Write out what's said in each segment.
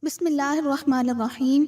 بسم اللہ الرحمن الرحیم۔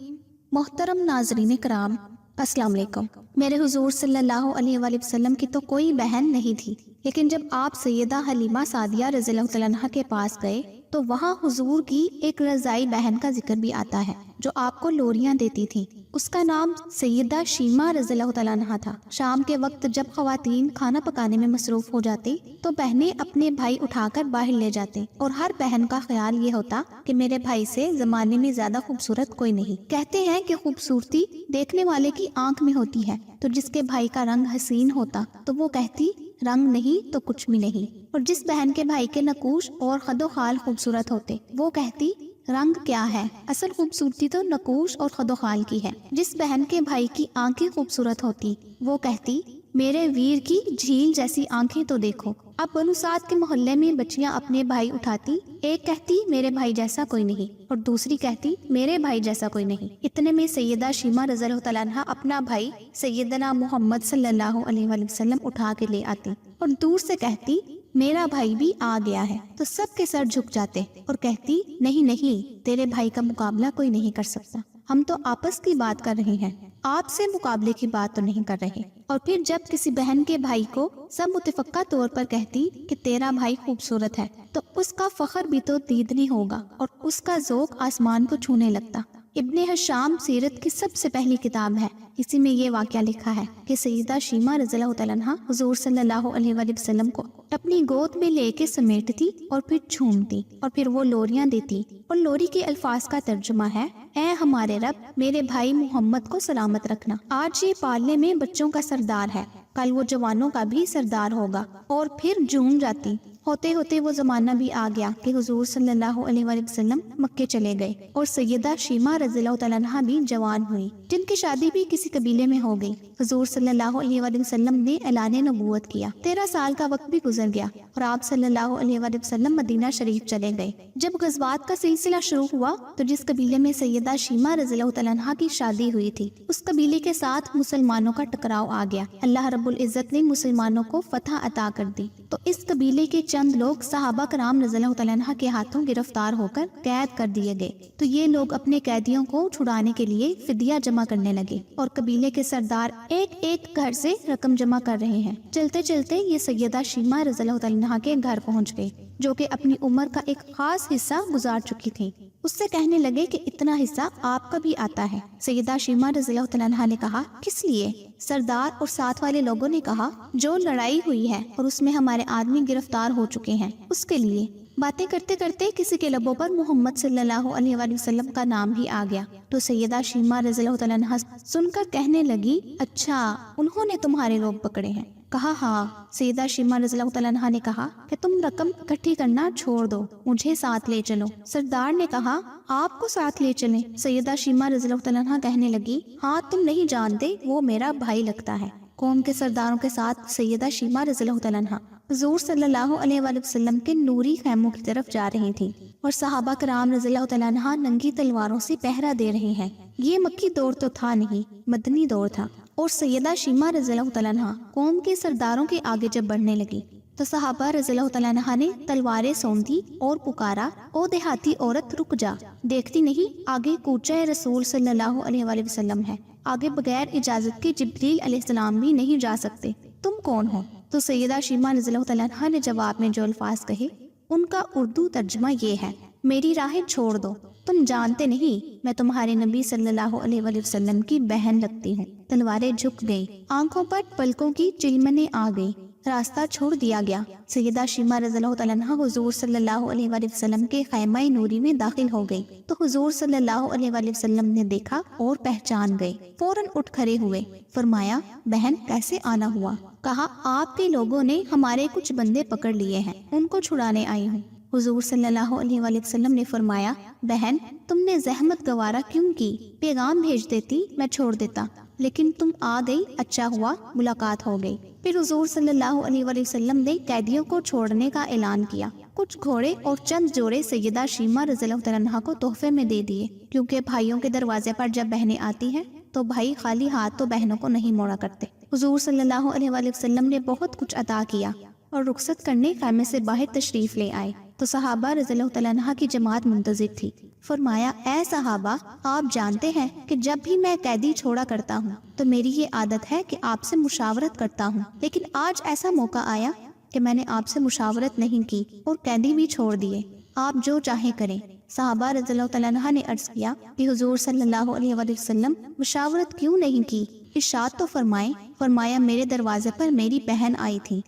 محترم ناظرین کرام، السلام علیکم۔ میرے حضور صلی اللہ علیہ وآلہ وسلم کی تو کوئی بہن نہیں تھی، لیکن جب آپ سیدہ حلیمہ سعدیہ رضی اللہ تعالیٰ عنہا کے پاس گئے تو وہاں حضور کی ایک رضائی بہن کا ذکر بھی آتا ہے جو آپ کو لوریاں دیتی تھی۔ اس کا نام سیدہ شیمہ رضی اللہ تعالیٰ عنہا تھا۔ شام کے وقت جب خواتین کھانا پکانے میں مصروف ہو جاتی تو بہنیں اپنے بھائی اٹھا کر باہر لے جاتے اور ہر بہن کا خیال یہ ہوتا کہ میرے بھائی سے زمانے میں زیادہ خوبصورت کوئی نہیں۔ کہتے ہیں کہ خوبصورتی دیکھنے والے کی آنکھ میں ہوتی ہے، تو جس کے بھائی کا رنگ حسین ہوتا تو وہ کہتی رنگ نہیں تو کچھ بھی نہیں، اور جس بہن کے بھائی کے نقوش اور خد و خال خوبصورت ہوتے وہ کہتی رنگ کیا ہے، اصل خوبصورتی تو نقوش اور خد و خال کی ہے۔ جس بہن کے بھائی کی آنکھیں خوبصورت ہوتی وہ کہتی میرے ویر کی جھیل جیسی آنکھیں تو دیکھو۔ اب بنو سعد کے محلے میں بچیاں اپنے بھائی اٹھاتی، ایک کہتی میرے بھائی جیسا کوئی نہیں اور دوسری کہتی میرے بھائی جیسا کوئی نہیں۔ اتنے میں سیدہ شیمہ رضی اللہ تعالیٰ عنہا اپنا بھائی سیدنا محمد صلی اللہ علیہ وآلہ وسلم اٹھا کے لے آتی اور دور سے کہتی میرا بھائی بھی آ گیا ہے، تو سب کے سر جھک جاتے اور کہتی نہیں نہیں، تیرے بھائی کا مقابلہ کوئی نہیں کر سکتا، ہم تو آپس کی بات کر رہے ہیں، آپ سے مقابلے کی بات تو نہیں کر رہے۔ اور پھر جب کسی بہن کے بھائی کو سب متفقہ طور پر کہتی کہ تیرا بھائی خوبصورت ہے تو اس کا فخر بھی تو دیدنی ہوگا اور اس کا ذوق آسمان کو چھونے لگتا۔ ابن حشام سیرت کی سب سے پہلی کتاب ہے، اسی میں یہ واقعہ لکھا ہے کہ سیدہ شیمہ رضی اللہ تعالیٰ عنہا حضور صلی اللہ علیہ وآلہ وسلم کو اپنی گود میں لے کے سمیٹتی اور پھر جھومتی اور پھر وہ لوریاں دیتی، اور لوری کے الفاظ کا ترجمہ ہے اے ہمارے رب میرے بھائی محمد کو سلامت رکھنا، آج یہ پالنے میں بچوں کا سردار ہے، کل وہ جوانوں کا بھی سردار ہوگا، اور پھر جھوم جاتی۔ ہوتے ہوتے وہ زمانہ بھی آ گیا کہ حضور صلی اللہ علیہ وآلہ وسلم مکے چلے گئے اور سیدہ شیمہ رضی اللہ تعالیٰ عنہا بھی جوان ہوئی، جن کی شادی بھی کسی قبیلے میں ہو گئی۔ حضور صلی اللہ علیہ وآلہ وسلم نے اعلان نبوت کیا، 13 سال کا وقت بھی گزر گیا اور آپ صلی اللہ علیہ وآلہ وسلم مدینہ شریف چلے گئے۔ جب غزوات کا سلسلہ شروع ہوا تو جس قبیلے میں سیدہ شیمہ رضی اللہ تعالیٰ عنہا کی شادی ہوئی تھی اس قبیلے کے ساتھ مسلمانوں کا ٹکراؤ آ گیا۔ اللہ رب العزت نے مسلمانوں کو فتح عطا کر دی تو اس قبیلے کے چند لوگ صحابہ کرام رضی اللہ تعالیٰ عنہ کے ہاتھوں گرفتار ہو کر قید کر دیے گئے، تو یہ لوگ اپنے قیدیوں کو چھڑانے کے لیے فدیہ جمع کرنے لگے اور قبیلے کے سردار ایک ایک گھر سے رقم جمع کر رہے ہیں۔ چلتے چلتے یہ سیدہ شیمہ رضی اللہ تعالیٰ عنہ کے گھر پہنچ گئے جو کہ اپنی عمر کا ایک خاص حصہ گزار چکی تھی۔ اس سے کہنے لگے کہ اتنا حصہ آپ کا بھی آتا ہے۔ سیدہ شیمہ رضی اللہ تعالیٰ عنہ نے کہا کس لیے؟ سردار اور ساتھ والے لوگوں نے کہا جو لڑائی ہوئی ہے اور اس میں ہمارے آدمی گرفتار ہو چکے ہیں اس کے لیے۔ باتیں کرتے کرتے کسی کے لبوں پر محمد صلی اللہ علیہ وآلہ وسلم کا نام ہی آ گیا تو سیدہ شیمہ رضی اللہ تعالیٰ عنہ سن کر کہنے لگی اچھا انہوں نے تمہارے لوگ پکڑے ہیں؟ کہا ہاں۔ سیدہ شیمہ رضی اللہ تعالیٰ عنہ نے کہا کہ تم رقم اکٹھی کرنا چھوڑ دو، مجھے ساتھ لے چلو۔ سردار نے کہا آپ کو ساتھ لے چلیں؟ سیدہ شیمہ رضی اللہ تعالیٰ عنہ کہنے لگی ہاں تم نہیں جانتے وہ میرا بھائی لگتا ہے۔ قوم کے سرداروں کے ساتھ سیدہ شیمہ رضی اللہ تعالیٰ عنہ حضور صلی اللہ علیہ وآلہ وسلم کے نوری خیموں کی طرف جا رہی تھیں اور صحابہ کرام رضی اللہ تعالیٰ عنہ ننگی تلواروں سے پہرا دے رہے ہیں۔ یہ مکی دور تو تھا نہیں، مدنی دور تھا، اور سیدہ شیمہ رضی اللہ تعالیٰ عنہ قوم کے سرداروں کے آگے جب بڑھنے لگی تو صحابہ رضی اللہ تعالیٰ عنہ نے تلواریں سونت دی اور پکارا او دیہاتی عورت رک جا، دیکھتی نہیں آگے کوچہ رسول صلی اللہ علیہ وآلہ وسلم ہے، آگے بغیر اجازت کے جبریل علیہ السلام بھی نہیں جا سکتے، تم کون ہو؟ تو سیدہ شیمہ رضی اللہ تعالیٰ عنہ نے جواب میں جو الفاظ کہے ان کا اردو ترجمہ یہ ہے میری راہیں چھوڑ دو، تم جانتے نہیں میں تمہارے نبی صلی اللہ علیہ وآلہ وسلم کی بہن لگتی ہوں۔ تلواریں جھک گئی، آنکھوں پر پلکوں کی چلمنیں آ گئی، راستہ چھوڑ دیا گیا۔ سیدہ شیمہ رضی اللہ تعالیٰ عنہ حضور صلی اللہ علیہ وآلہ وسلم کے خیمہ نوری میں داخل ہو گئی تو حضور صلی اللہ علیہ وآلہ وسلم نے دیکھا اور پہچان گئے، فوراً اٹھ کھڑے ہوئے، فرمایا بہن کیسے آنا ہوا؟ کہا آپ کے لوگوں نے ہمارے کچھ بندے پکڑ لیے ہیں، ان کو چھڑانے آئی ہوں۔ حضور صلی اللہ علیہ وآلہ وسلم نے فرمایا بہن تم نے زحمت گوارا کیوں کی؟ پیغام بھیج دیتی میں چھوڑ دیتا، لیکن تم آ گئی، اچھا ہوا ملاقات ہو گئی۔ پھر حضور صلی اللہ علیہ وآلہ وسلم نے قیدیوں کو چھوڑنے کا اعلان کیا، کچھ گھوڑے اور چند جوڑے سیدہ شیمہ رضی اللہ تعالیٰ عنہ کو تحفے میں دے دیے، کیونکہ بھائیوں کے دروازے پر جب بہنیں آتی ہیں تو بھائی خالی ہاتھ تو بہنوں کو نہیں موڑا کرتے۔ حضور صلی اللہ علیہ وآلہ وسلم نے بہت کچھ عطا کیا اور رخصت کرنے خیمے سے باہر تشریف لے آئے۔ تو صحابہ رضی اللہ تعالیٰ عنہ کی جماعت منتظر تھی۔ فرمایا اے صحابہ، آپ جانتے ہیں کہ جب بھی میں قیدی چھوڑا کرتا ہوں تو میری یہ عادت ہے کہ آپ سے مشاورت کرتا ہوں، لیکن آج ایسا موقع آیا کہ میں نے آپ سے مشاورت نہیں کی اور قیدی بھی چھوڑ دیے، آپ جو چاہیں کریں۔ صحابہ رضی اللہ تعالیٰ عنہ نے عرض کیا کہ حضور صلی اللہ علیہ وآلہ وسلم مشاورت کیوں نہیں کی، ارشاد تو فرمائیں۔ فرمایا میرے دروازے پر میری بہن آئی تھی۔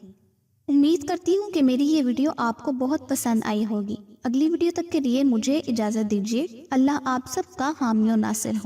امید کرتی ہوں کہ میری یہ ویڈیو آپ کو بہت پسند آئی ہوگی۔ اگلی ویڈیو تک کے لیے مجھے اجازت دیجیے۔ اللہ آپ سب کا حامی و ناصر ہو۔